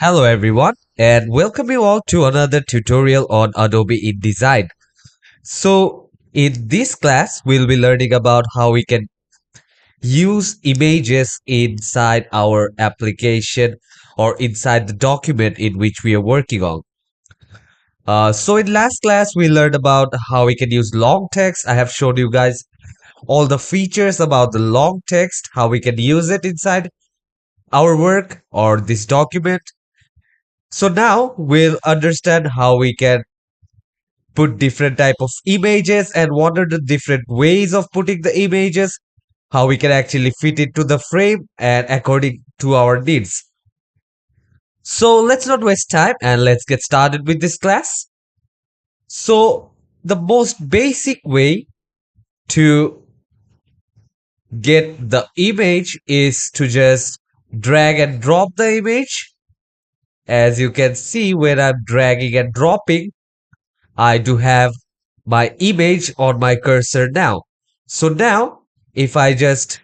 Hello everyone and welcome you all to another tutorial on Adobe InDesign. So in this class we'll be learning about how we can use images inside our application or inside the document in which we are working on. So in last class we learned about how we can use long text. I have shown you guys all the features about the long text, how we can use it inside our work or this document. So now we'll understand how we can put different type of images and what are the different ways of putting the images, how we can actually fit it to the frame and according to our needs. So let's not waste time and let's get started with this class. So the most basic way to get the image is to just drag and drop the image. As you can see, when I'm dragging and dropping, I do have my image on my cursor now. So now if I just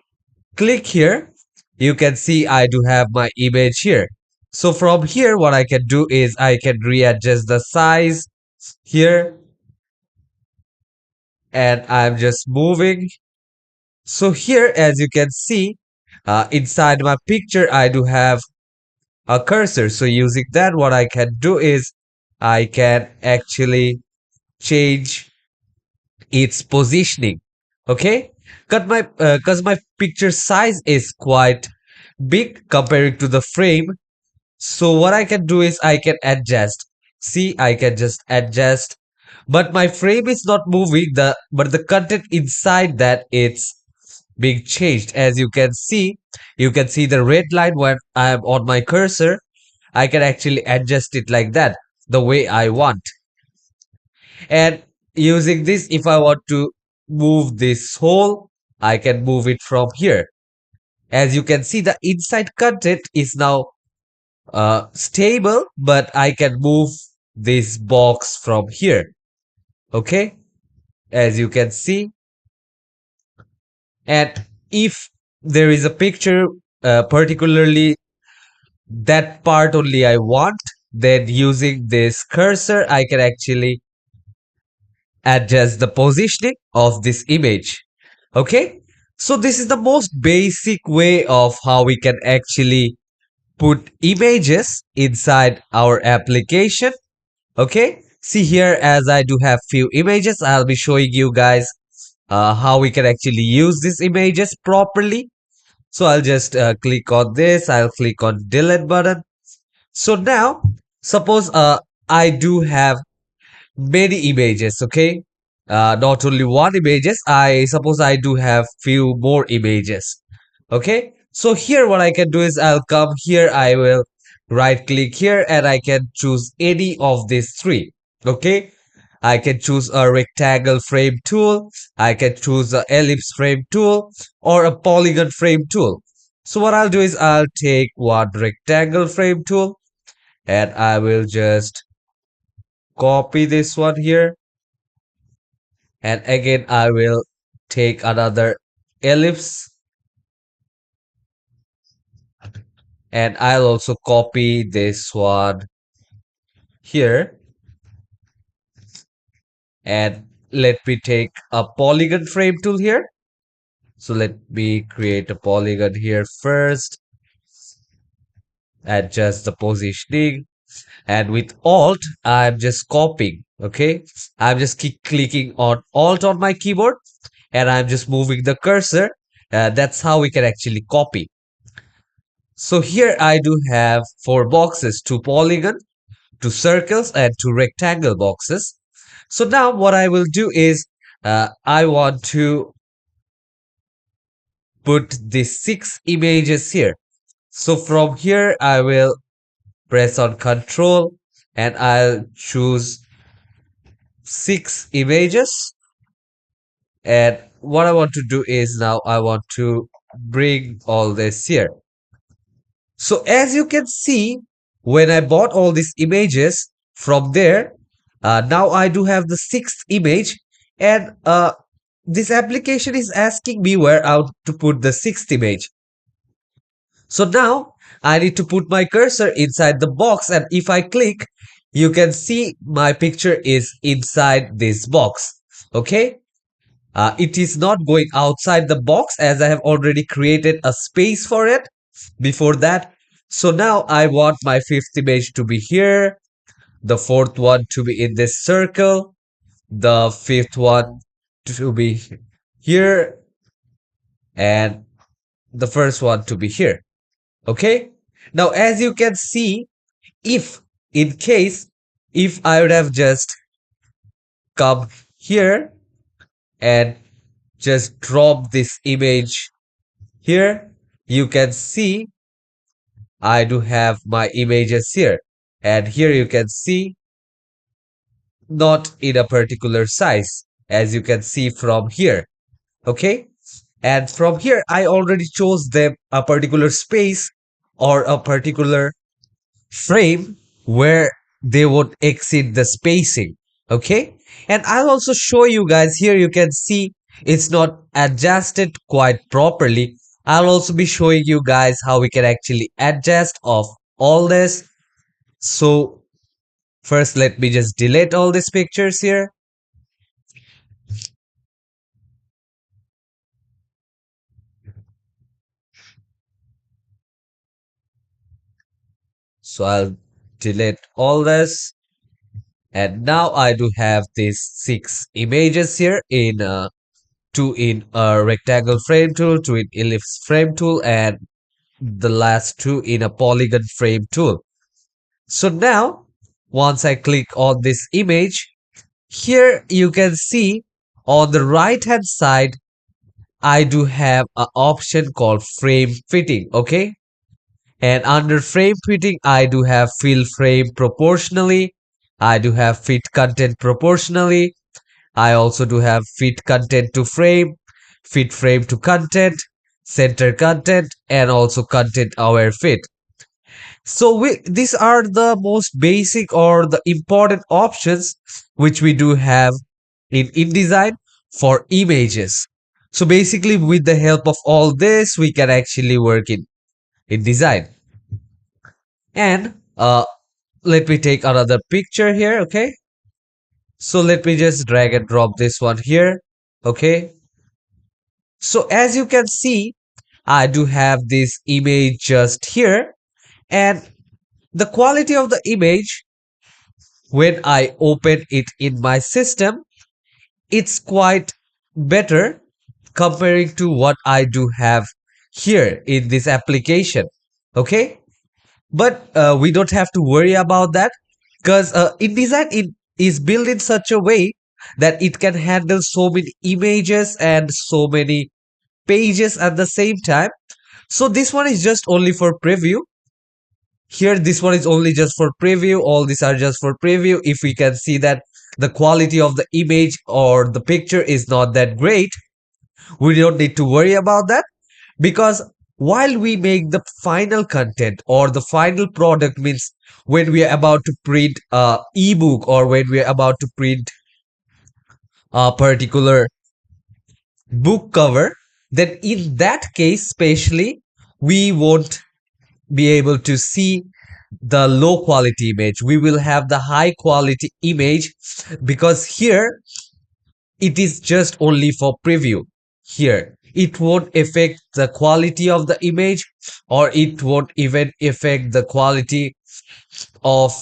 click here, you can see I do have my image here. So from here, what I can do is I can readjust the size here and I'm just moving. So here, as you can see, inside my picture, I do have a cursor. So using that, what I can do is I can actually change its positioning. Okay, because my picture size is quite big comparing to the frame. So what I can do is I can adjust. See, I can just adjust, but my frame is not moving, but the content inside that it's being changed. As you can see the red line when I am on my cursor. I can actually adjust it like that, the way I want. And using this, if I want to move this whole, I can move it from here. As you can see, the inside content is now stable, but I can move this box from here. Okay, as you can see. And if there is a picture, particularly that part only I want, then using this cursor, I can actually adjust the positioning of this image. Okay, so this is the most basic way of how we can actually put images inside our application. Okay, see here, as I do have few images, I'll be showing you guys how we can actually use these images properly. So I'll just click on this, I'll click on delete button. So now suppose I do have many images. Okay, not only one images, I suppose I do have few more images. Okay, so here what I can do is I'll come here, I will right click here and I can choose any of these three. Okay, I can choose a rectangle frame tool, I can choose a ellipse frame tool or a polygon frame tool. So what I'll do is I'll take one rectangle frame tool and I will just copy this one here, and again I will take another ellipse and I'll also copy this one here, and let me take a polygon frame tool here. So let me create a polygon here first, adjust the positioning, and with alt I'm just copying. Okay, I'm just keep clicking on alt on my keyboard and I'm just moving the cursor. That's how we can actually copy. So here I do have four boxes, two polygon, two circles and two rectangle boxes. So now what I will do is I want to put the 6 images here. So from here I will press on Control and I'll choose 6 images. And what I want to do is now I want to bring all this here. So as you can see, when I bought all these images from there, now I do have the 6th image, and this application is asking me where out to put the 6th image. So now I need to put my cursor inside the box, and if I click, you can see my picture is inside this box. Okay, it is not going outside the box as I have already created a space for it before that. So now I want my fifth image to be here, the fourth one to be in this circle, the fifth one to be here, and the first one to be here. Okay, now as you can see, if in case if I would have just come here and just drop this image here, you can see I do have my images here, and here you can see not in a particular size, as you can see from here. Okay, and from here I already chose them a particular space or a particular frame where they would exceed the spacing. Okay, and I'll also show you guys here. You can see it's not adjusted quite properly. I'll also be showing you guys how we can actually adjust of all this. So first let me just delete all these pictures here. So I'll delete all this, and now I do have these 6 images here in two in a rectangle frame tool, two in ellipse frame tool, and the last two in a polygon frame tool. So now, once I click on this image, here you can see on the right hand side, I do have an option called frame fitting. Okay. And under frame fitting, I do have fill frame proportionally. I do have fit content proportionally. I also do have fit content to frame, fit frame to content, center content, and also content aware fit. So these are the most basic or the important options which we do have in InDesign for images. So basically with the help of all this, we can actually work in InDesign. And let me take another picture here. Okay. So let me just drag and drop this one here. Okay. So as you can see, I do have this image just here, and the quality of the image when I open it in my system, it's quite better comparing to what I do have here in this application. Okay, but we don't have to worry about that because InDesign is built in such a way that it can handle so many images and so many pages at the same time. So this one is just only for preview. Here, this one is only just for preview. All these are just for preview. If we can see that the quality of the image or the picture is not that great, we don't need to worry about that, because while we make the final content or the final product, means when we are about to print a ebook or when we are about to print a particular book cover, then in that case, especially, we won't be able to see the low quality image. We will have the high quality image because here it is just only for preview. Here it won't affect the quality of the image, or it won't even affect the quality of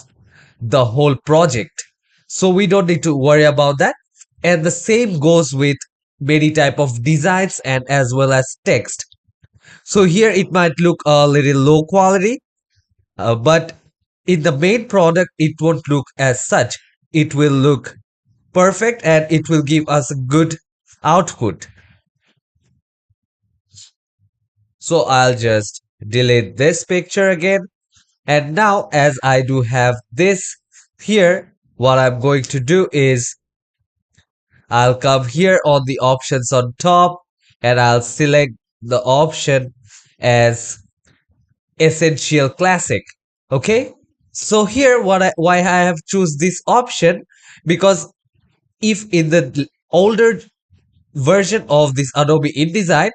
the whole project. So we don't need to worry about that. And the same goes with many type of designs and as well as text. So here it might look a little low quality, but in the main product, it won't look as such. It will look perfect and it will give us a good output. So I'll just delete this picture again. And now as I do have this here, what I'm going to do is I'll come here on the options on top and I'll select the option as Essential Classic. Okay. So here why I have choose this option, because if in the older version of this Adobe InDesign,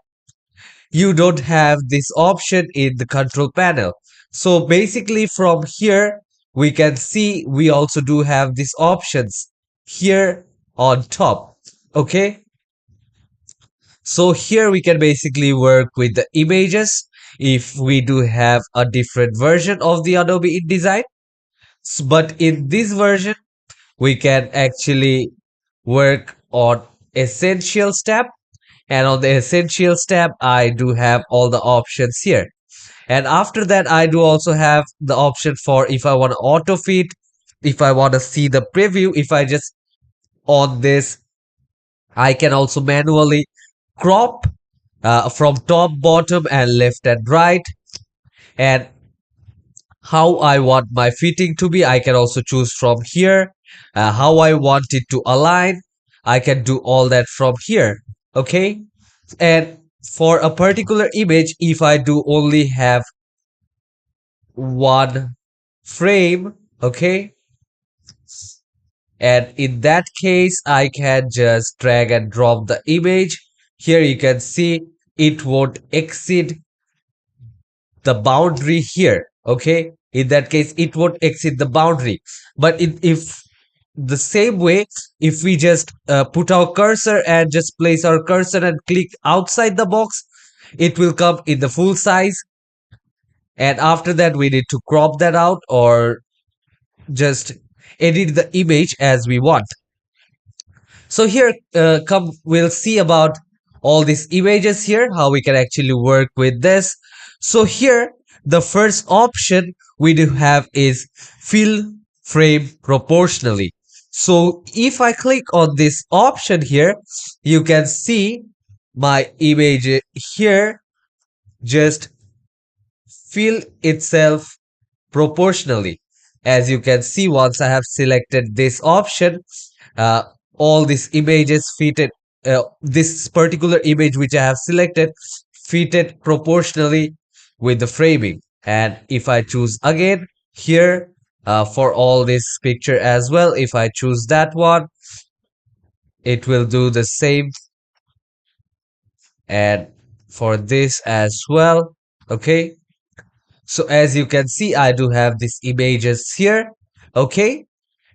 you don't have this option in the control panel. So basically from here, we can see we also do have these options here on top. Okay. So here we can basically work with the images if we do have a different version of the Adobe InDesign. But in this version, we can actually work on Essentials tab. And on the Essentials tab, I do have all the options here. And after that, I do also have the option for if I want to auto fit, if I want to see the preview, if I just on this, I can also manually crop from top, bottom, and left and right. And how I want my fitting to be, I can also choose from here. How I want it to align, I can do all that from here. Okay. And for a particular image, if I do only have one frame, okay, and in that case I can just drag and drop the image. Here you can see it won't exceed the boundary here. Okay, in that case it won't exceed the boundary. But if the same way, if we just put our cursor and just place our cursor and click outside the box, it will come in the full size. And after that we need to crop that out or just edit the image as we want. So here come we'll see about all these images here, how we can actually work with this. So here the first option we do have is fill frame proportionally. So if I click on this option here, you can see my image here just fill itself proportionally. As you can see, once I have selected this option, uh, all these images fitted, this particular image which I have selected fitted proportionally with the framing. And if I choose again here for all this picture as well, if I choose that one, it will do the same. And for this as well, okay. So as you can see, I do have these images here, okay.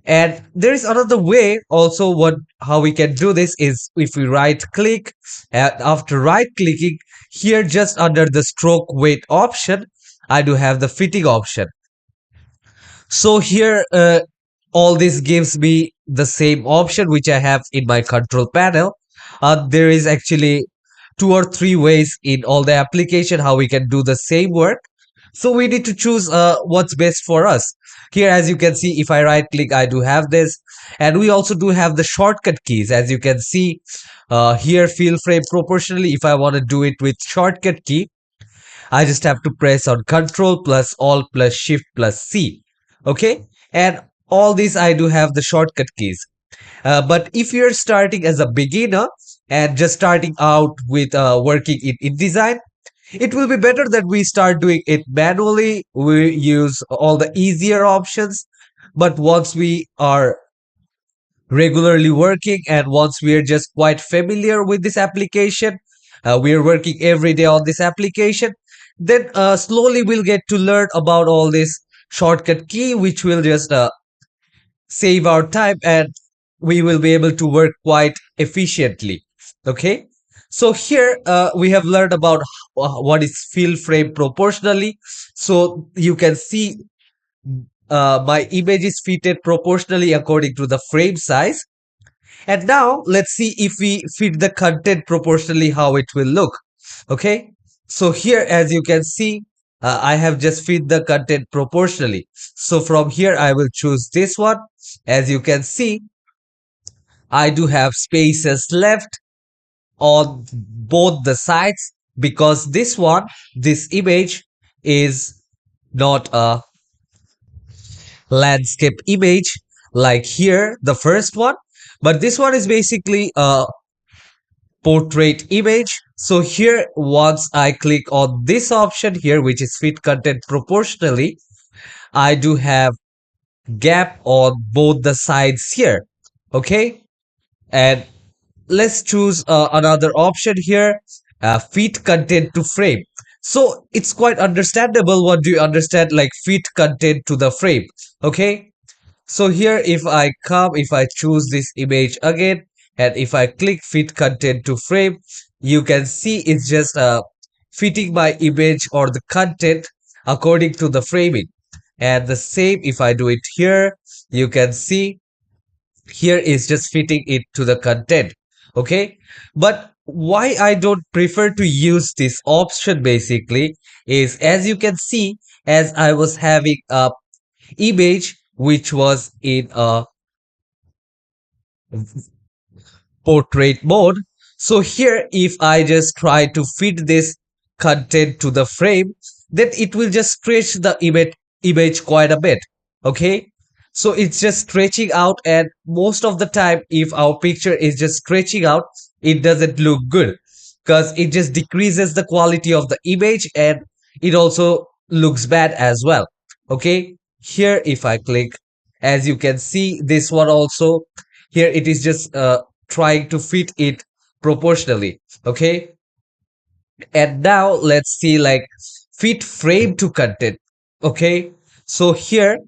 And there is another way also what how we can do this is if we right click, and after right clicking here just under the stroke weight option, I do have the fitting option. So here all this gives me the same option which I have in my control panel. There is actually two or three ways in all the application how we can do the same work. So we need to choose what's best for us. Here, as you can see, if I right click, I do have this. And we also do have the shortcut keys. As you can see here, fill frame proportionally. If I want to do it with shortcut key, I just have to press on Control plus Alt plus Shift plus C. Okay. And all these I do have the shortcut keys. But if you're starting as a beginner and just starting out with working in InDesign, it will be better that we start doing it manually. We use all the easier options. But once we are regularly working and once we are just quite familiar with this application, we are working every day on this application, then slowly we'll get to learn about all this shortcut key, which will just save our time and we will be able to work quite efficiently. Okay. So here we have learned about what is fill frame proportionally. So you can see my image is fitted proportionally according to the frame size. And now let's see if we fit the content proportionally how it will look. Okay. So here as you can see, I have just fit the content proportionally. So from here I will choose this one. As you can see, I do have spaces left on both the sides because this image is not a landscape image like here, the first one, but this one is basically a portrait image. So here, once I click on this option here, which is fit content proportionally, I do have gap on both the sides here. Okay. And let's choose another option here, fit content to frame. So it's quite understandable. What do you understand? Like fit content to the frame. Okay. So here, if I choose this image again, and if I click fit content to frame, you can see it's just fitting my image or the content according to the framing. And the same, if I do it here, you can see here is just fitting it to the content. Okay. But why I don't prefer to use this option basically is, as you can see, as I was having a image which was in a portrait mode. So here, if I just try to fit this content to the frame, then it will just stretch the image quite a bit. Okay. So it's just stretching out, and most of the time, if our picture is just stretching out, it doesn't look good because it just decreases the quality of the image, and it also looks bad as well. Okay. Here, if I click, as you can see, this one also, here it is just trying to fit it proportionally. Okay. And now let's see, like, fit frame to content. Okay. So here,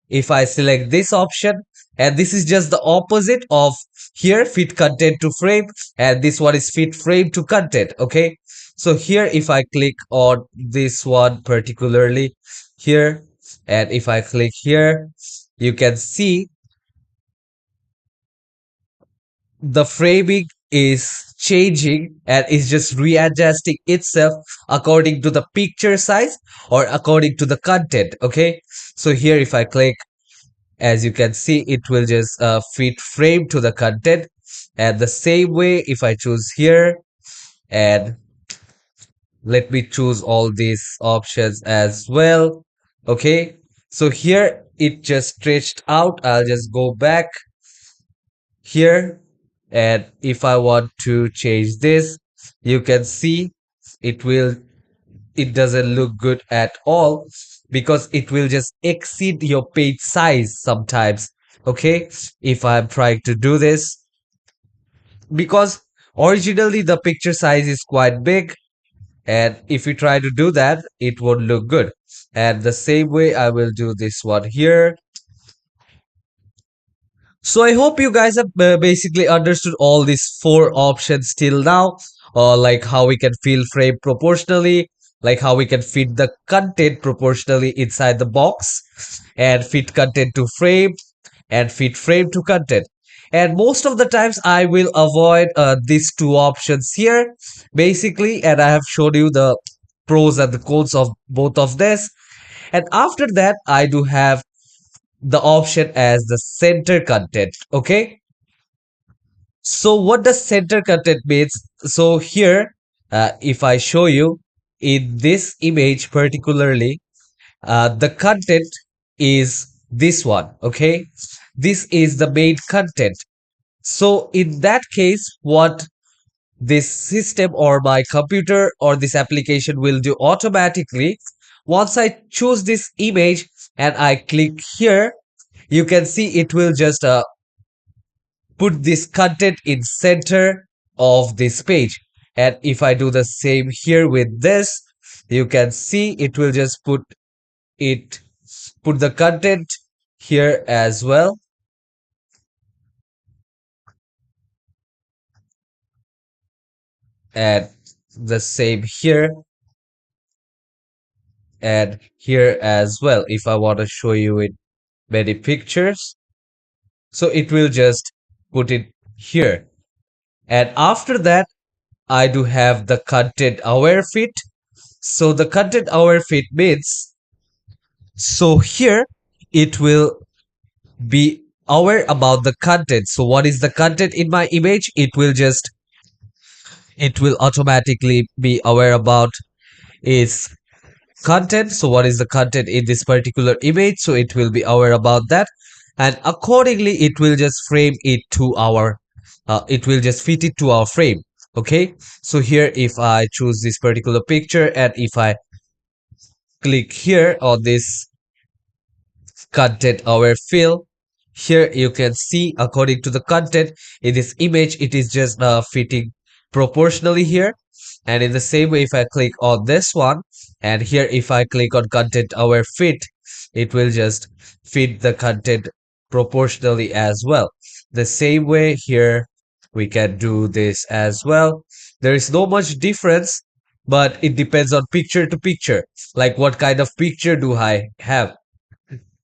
if I select this option, and this is just the opposite of here, fit content to frame, and this one is fit frame to content. Okay. So here, if I click on this one particularly here, and if I click here, you can see the framing is changing and is just readjusting itself according to the picture size or according to the content. Okay. So here, if I click, as you can see, it will just fit frame to the content. And the same way, if I choose here, and let me choose all these options as well. Okay. So here it just stretched out. I'll just go back here, and if I want to change this, you can see it will it doesn't look good at all because it will just exceed your page size sometimes. Okay. If I'm trying to do this, because originally the picture size is quite big, and if you try to do that, it won't look good. And the same way, I will do this one here. So I hope you guys have basically understood all these four options till now, like how we can fill frame proportionally, like how we can fit the content proportionally inside the box, and fit content to frame, and fit frame to content. And most of the times I will avoid these two options here, basically, and I have showed you the pros and the cons of both of this. And after that, I do have the option as the center content. Okay. So what does center content means? So here, if I show you in this image particularly, the content is this one. Okay. This is the main content. So in that case, what this system or my computer or this application will do automatically, once I choose this image and I click here, you can see it will just put this content in center of this page. And if I do the same here with this, you can see it will just it put the content here as well, and the same here and here as well. If I want to show you in many pictures, so it will just put it here. And after that, I do have the content aware fit. So the content aware fit means, so here it will be aware about the content. So what is the content in my image? It will automatically be aware about its content. So what is the content in this particular image? So it will be aware about that. And accordingly, it will just frame it to our, it will just fit it to our frame. Okay. So here, if I choose this particular picture and if I click here on this content aware fill, here you can see according to the content in this image, it is just fitting proportionally here. And in the same way, if I click on this one, and here if I click on content aware fit, it will just fit the content proportionally as well. The same way here, we can do this as well. There is no much difference, but it depends on picture to picture, like what kind of picture do I have.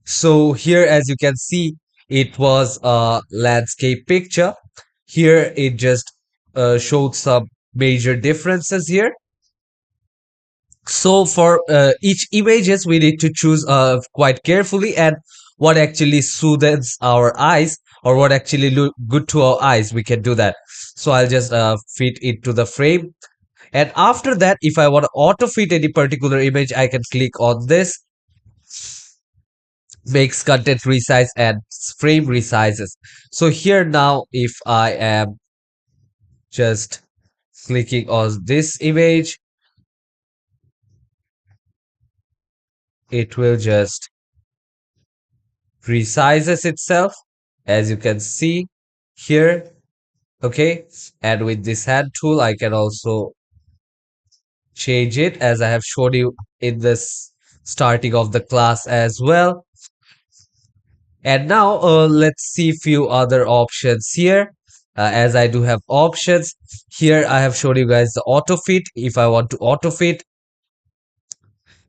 So here, as you can see, it was a landscape picture. Here it just showed some major differences here. So for each images, we need to choose quite carefully, and what actually soothes our eyes, or what actually look good to our eyes, we can do that. So I'll just fit it to the frame. And after that, if I want to auto fit any particular image, I can click on this, makes content resize and frame resizes. So here now, if I am just clicking on this image, it will just resizes itself, as you can see here. Okay, and with this hand tool, I can also change it, as I have shown you in this starting of the class as well. And now let's see few other options here. As I do have options here, I have shown you guys the auto fit. If I want to auto fit,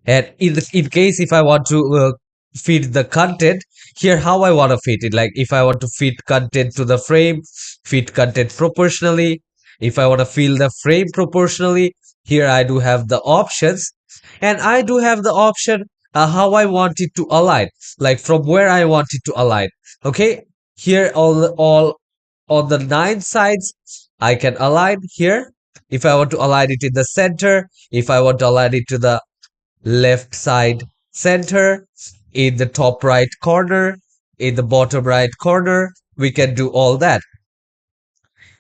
and in case if I want to fit the content here, how I want to fit it, like if I want to fit content to the frame, fit content proportionally. If I want to fill the frame proportionally, here I do have the options, and I do have the option how I want it to align, like from where I want it to align. Okay, here all on the 9 sides I can align here. If I want to align it in the center, if I want to align it to the left side center, in the top right corner, in the bottom right corner, we can do all that.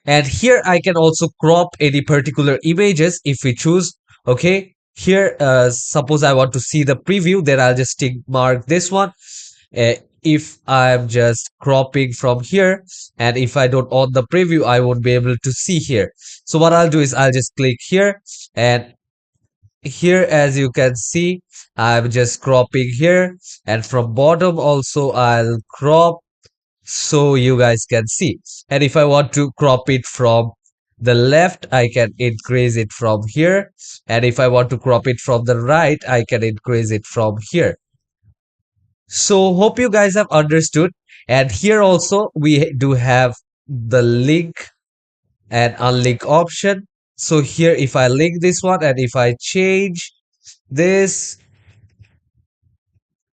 And here I can also crop any particular images if we choose. Okay, here suppose I want to see the preview, then I'll just tick mark this one. If I'm just cropping from here, and if I don't on the preview, I won't be able to see here. So what I'll do is I'll just click here, and here as you can see, I'm just cropping here, and from bottom also I'll crop, so you guys can see. And if I want to crop it from the left, I can increase it from here, and if I want to crop it from the right, I can increase it from here. So hope you guys have understood. And here also we do have the link and unlink option. So here if I link this one, and if I change this,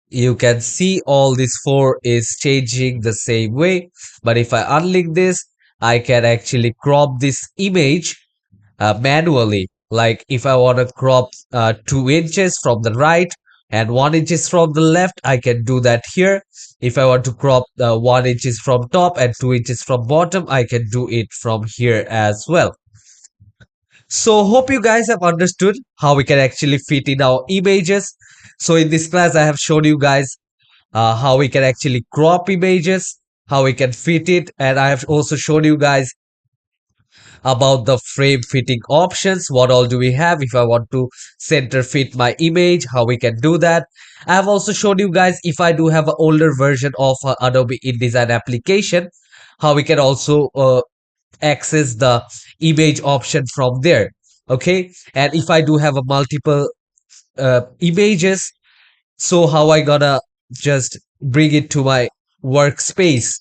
you can see all these 4 is changing the same way. But if I unlink this, I can actually crop this image manually. Like if I want to crop 2 inches from the right and 1 inches from the left, I can do that here. If I want to crop 1 inches from top and 2 inches from bottom, I can do it from here as well. So hope you guys have understood how we can actually fit in our images. So in this class, I have shown you guys how we can actually crop images, how we can fit it, and I have also shown you guys about the frame fitting options. What all do we have if I want to center fit my image, how we can do that. I have also shown you guys if I do have an older version of Adobe InDesign application, how we can also access the image option from there. Okay, and if I do have a multiple images, so how I gonna just bring it to my workspace.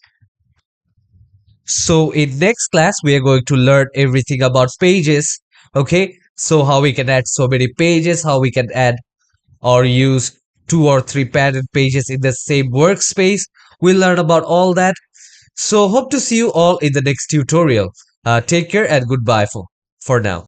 So in next class, we are going to learn everything about pages. Okay, so how we can add so many pages, how we can add or use 2 or 3 pattern pages in the same workspace. We'll learn about all that. So hope to see you all in the next tutorial. Take care and goodbye for now.